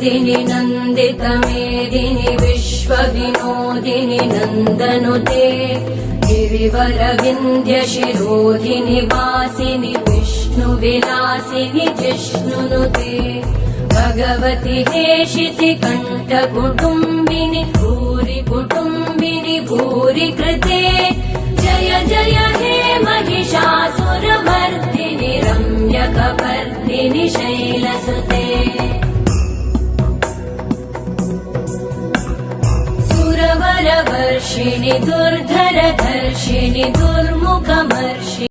नन्दिनि नन्दितमेदिनि विश्वविनोदिनि नन्दनुते गिरिवरविन्द्यशिरोधिनि वासिनि विष्णुविलासिनि जिष्णुनुते भगवति हेशिति कण्ठकुटुम्बिनि भूरि कुटुम्बिनि भूरि कृते जय जय हे महिषासुरमर्दिनि रम्यकपर्दिनि शैलसुते सुरवरवर्षिणि दुर्धरधर्षिणि दुर्मुखमर्षिणि